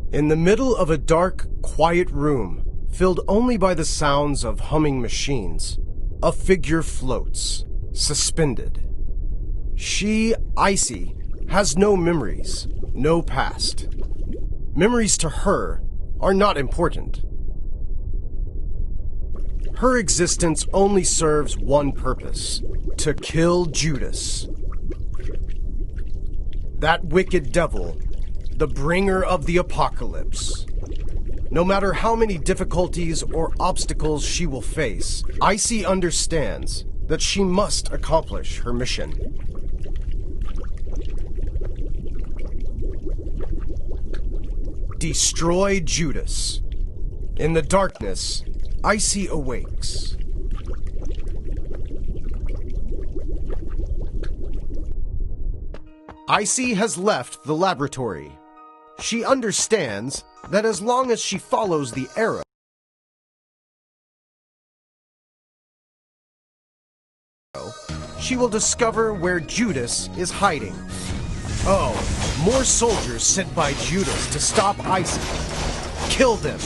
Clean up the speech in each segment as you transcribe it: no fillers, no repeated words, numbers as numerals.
In the middle of a dark, quiet room, filled only by the sounds of humming machines, a figure floats, suspended. She, ICEY, has no memories, no past. Memories to her are not important. Her existence only serves one purpose: to kill Judas. That wicked devil, the bringer of the apocalypse. No matter how many difficulties or obstacles she will face, ICEY understands that she must accomplish her mission. Destroy Judas. In the darkness, ICEY awakes. ICEY has left the laboratory. She understands that as long as she follows the arrow, she will discover where Judas is hiding. Oh, more soldiers sent by Judas to stop ICEY. Kill them!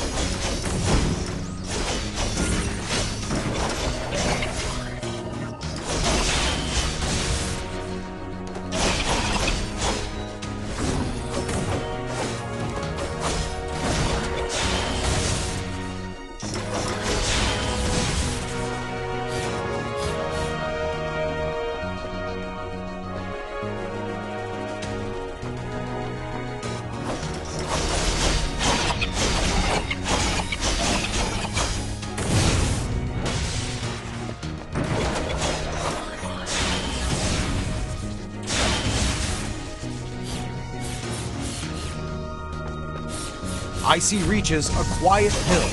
ICEY reaches a quiet hill,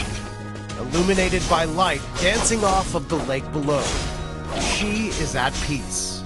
illuminated by light dancing off of the lake below. She is at peace.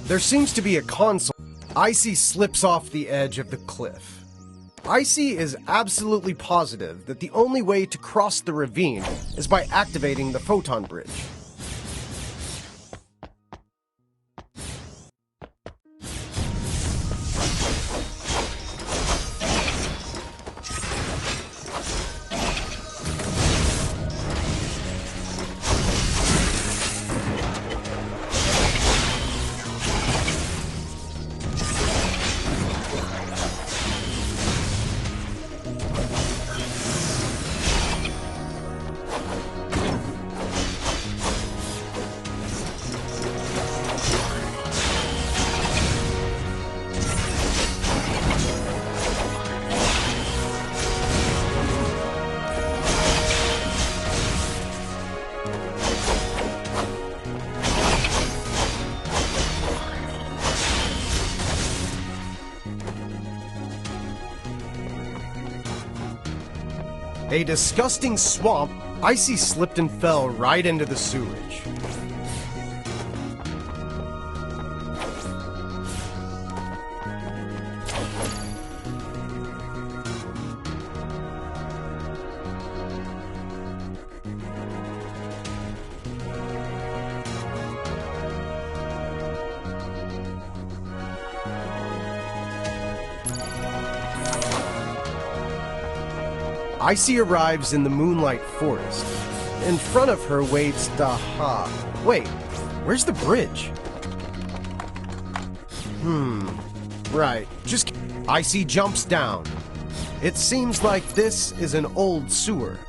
There seems to be a console. ICEY slips off the edge of the cliff. ICEY is absolutely positive that the only way to cross the ravine is by activating the photon bridge. A disgusting swamp, ICEY slipped and fell right into the sewage. ICEY arrives in the Moonlight Forest. In front of her waits Daha. Wait, where's the bridge? Right, just... ICEY jumps down. It seems like this is an old sewer.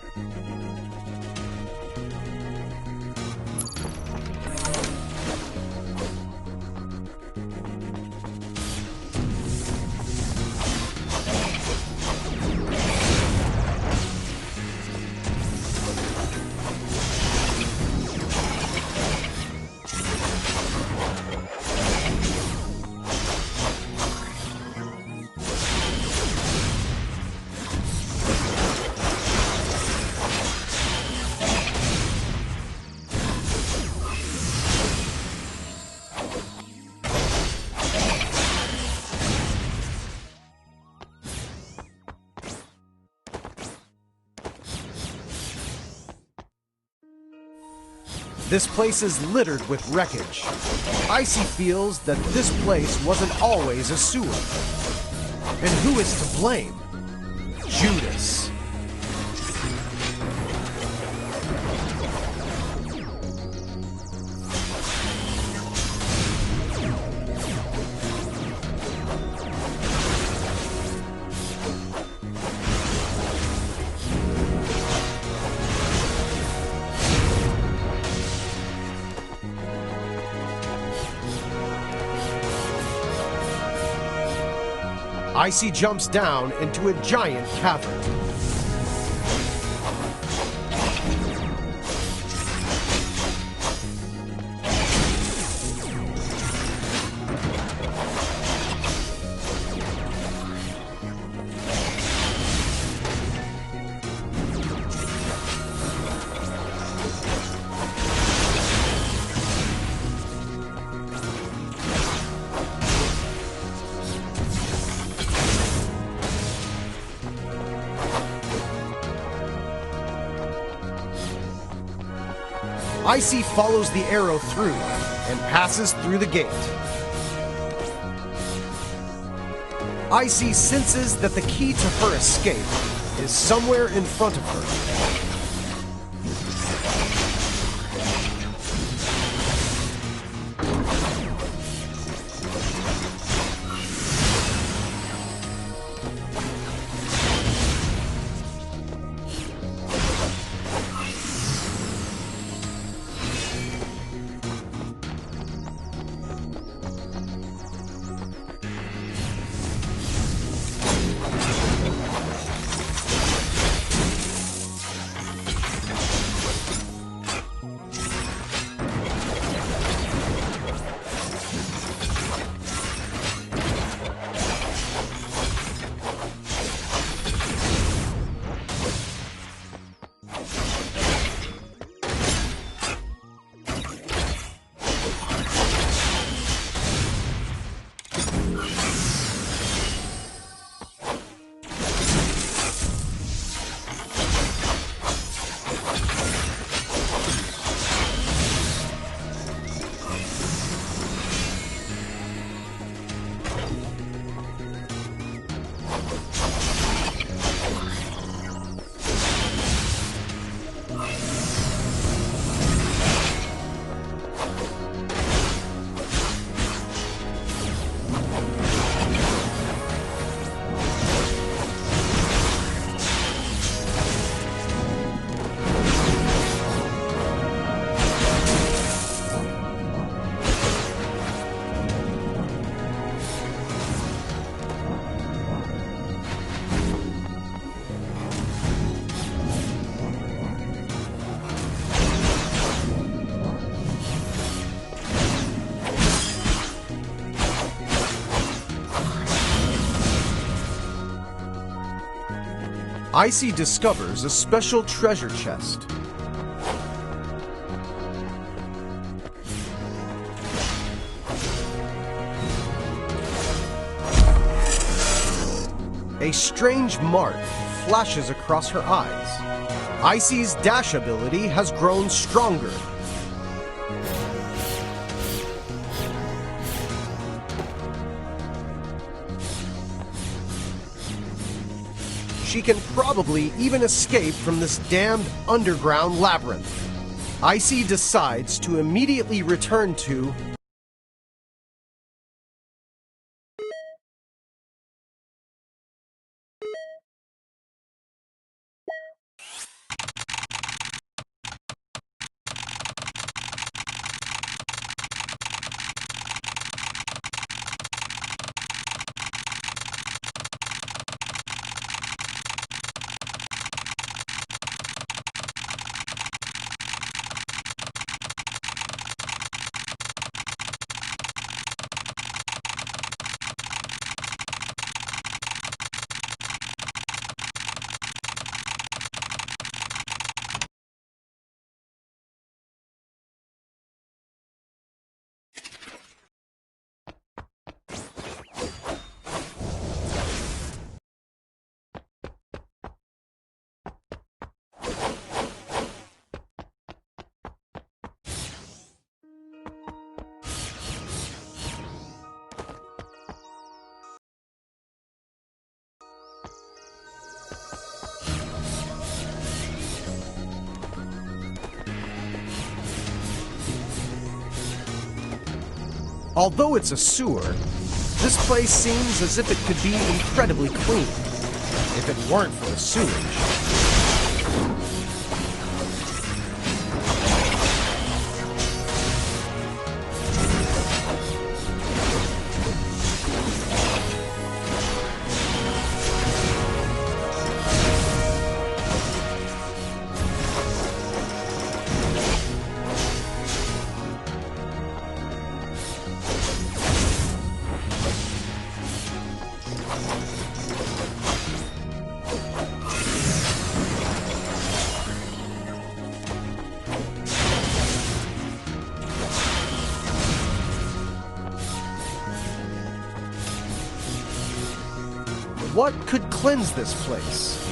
This place is littered with wreckage. ICEY feels that this place wasn't always a sewer. And who is to blame? Judas. ICEY jumps down into a giant cavern. ICEY follows the arrow through and passes through the gate. ICEY senses that the key to her escape is somewhere in front of her. ICEY discovers a special treasure chest. A strange mark flashes across her eyes. ICEY's dash ability has grown stronger. She can probably even escape from this damned underground labyrinth. ICEY decides to immediately return to Although it's a sewer, this place seems as if it could be incredibly clean, if it weren't for the sewage. What could cleanse this place?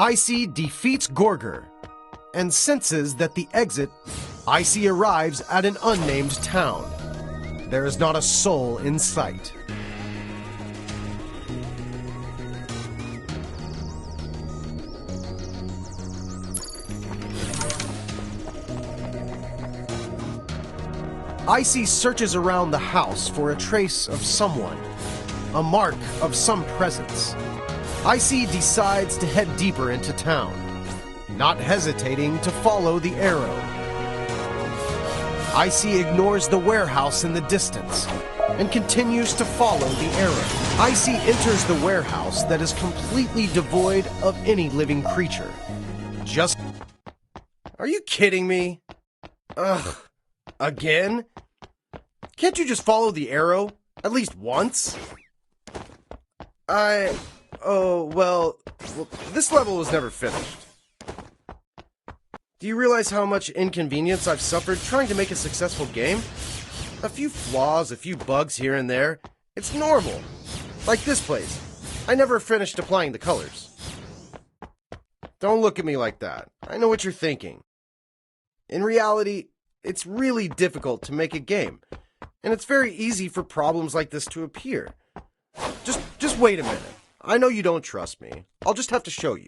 ICEY defeats Gorger and senses that the exit, ICEY arrives at an unnamed town. There is not a soul in sight. ICEY searches around the house for a trace of someone, a mark of some presence. ICEY decides to head deeper into town. not hesitating to follow the arrow. ICEY ignores the warehouse in the distance and continues to follow the arrow. ICEY enters the warehouse that is completely devoid of any living creature. Just... Are you kidding me? Ugh. Again? Can't you just follow the arrow? At least once? Oh, well, this level was never finished. Do you realize how much inconvenience I've suffered trying to make a successful game? A few flaws, a few bugs here and there. It's normal. Like this place. I never finished applying the colors. Don't look at me like that. I know what you're thinking. In reality, it's really difficult to make a game, and it's very easy for problems like this to appear. Just wait a minute. I know you don't trust me. I'll just have to show you.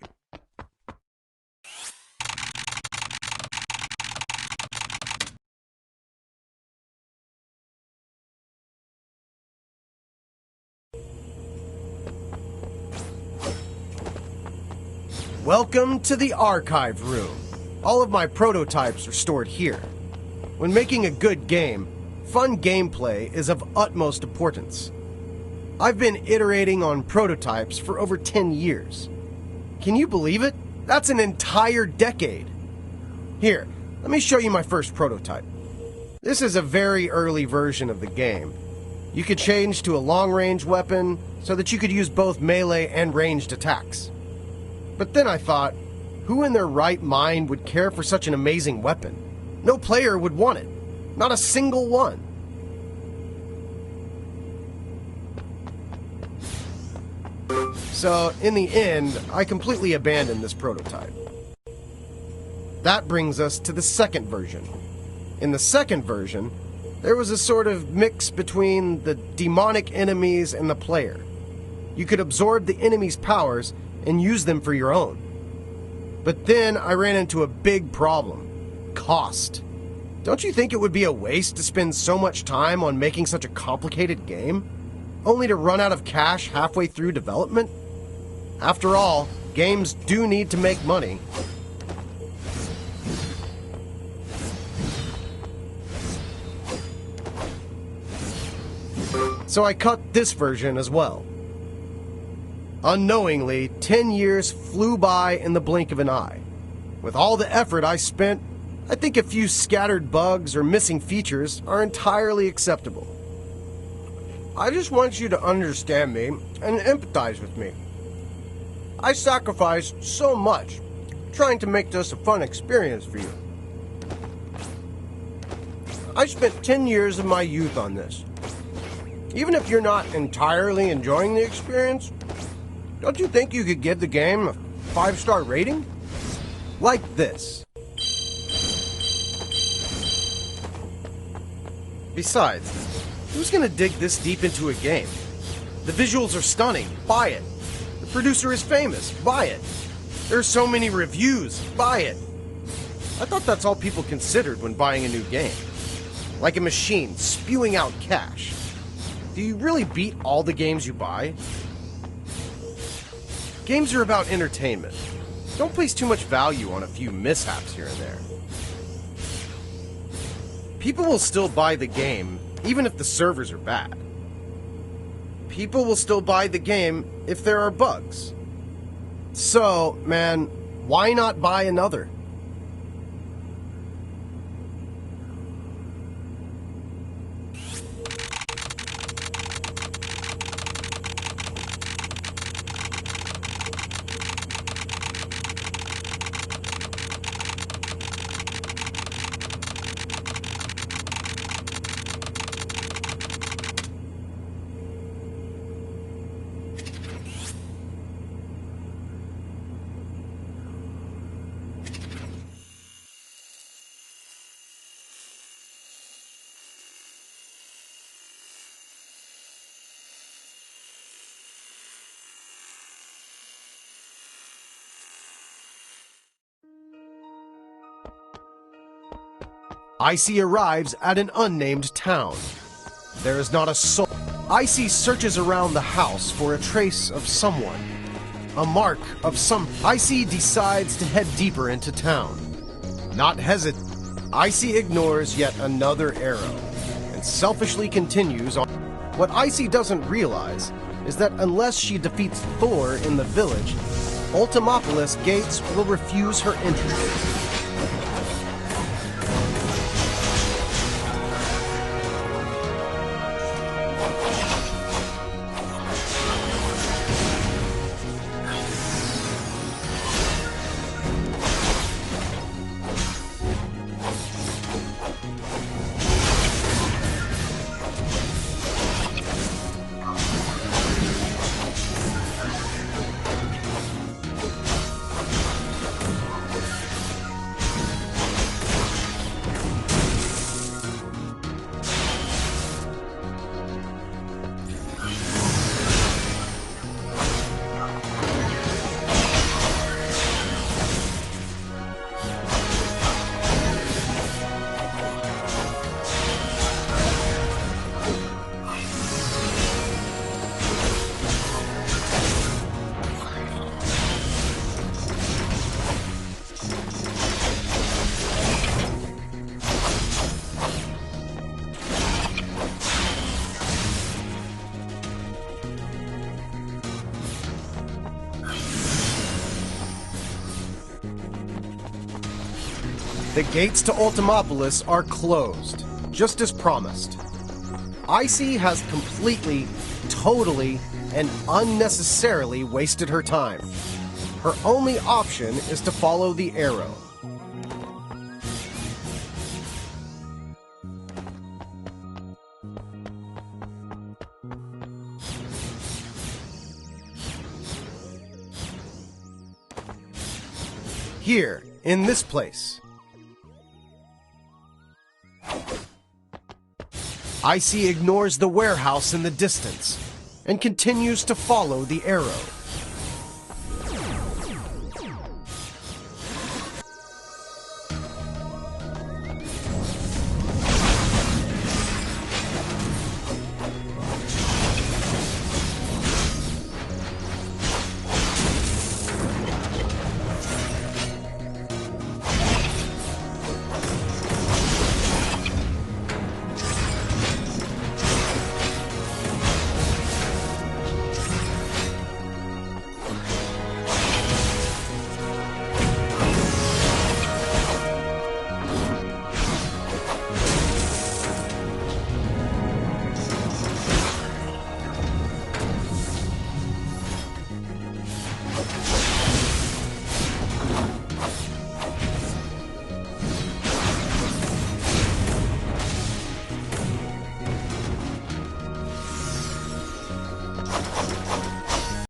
Welcome to the archive room. All of my prototypes are stored here. When making a good game, fun gameplay is of utmost importance. I've been iterating on prototypes for over 10 years. Can you believe it? That's an entire decade. Here, let me show you my first prototype. This is a very early version of the game. You could change to a long-range weapon so that you could use both melee and ranged attacks. But then I thought, who in their right mind would care for such an amazing weapon? No player would want it. Not a single one. So, in the end, I completely abandoned this prototype. That brings us to the second version. In the second version, there was a sort of mix between the demonic enemies and the player. You could absorb the enemy's powers and use them for your own. But then I ran into a big problem. Cost. Don't you think it would be a waste to spend so much time on making such a complicated game, only to run out of cash halfway through development? After all, games do need to make money. So I cut this version as well. Unknowingly, 10 years flew by in the blink of an eye. With all the effort I spent, I think a few scattered bugs or missing features are entirely acceptable. I just want you to understand me and empathize with me. I sacrificed so much trying to make this a fun experience for you. I spent 10 years of my youth on this. Even if you're not entirely enjoying the experience, don't you think you could give the game a 5-star rating? Like this. Besides, who's gonna dig this deep into a game? The visuals are stunning, buy it. The producer is famous, buy it. There are so many reviews, buy it. I thought that's all people considered when buying a new game. Like a machine spewing out cash. Do you really beat all the games you buy? Games are about entertainment. Don't place too much value on a few mishaps here and there. People will still buy the game, even if the servers are bad. People will still buy the game if there are bugs. So, man, why not buy another? ICEY arrives at an unnamed town. There is not a soul. ICEY searches around the house for a trace of someone. a mark of some. ICEY decides to head deeper into town. Not hesitant, ICEY ignores yet another arrow and selfishly continues on. What ICEY doesn't realize is that unless she defeats Thor in the village, Ultimopolis Gates will refuse her entry. The gates to Ultimopolis are closed, just as promised. ICEY has completely, totally, and unnecessarily wasted her time. Her only option is to follow the arrow. Here, in this place. ICEY ignores the warehouse in the distance and continues to follow the arrow.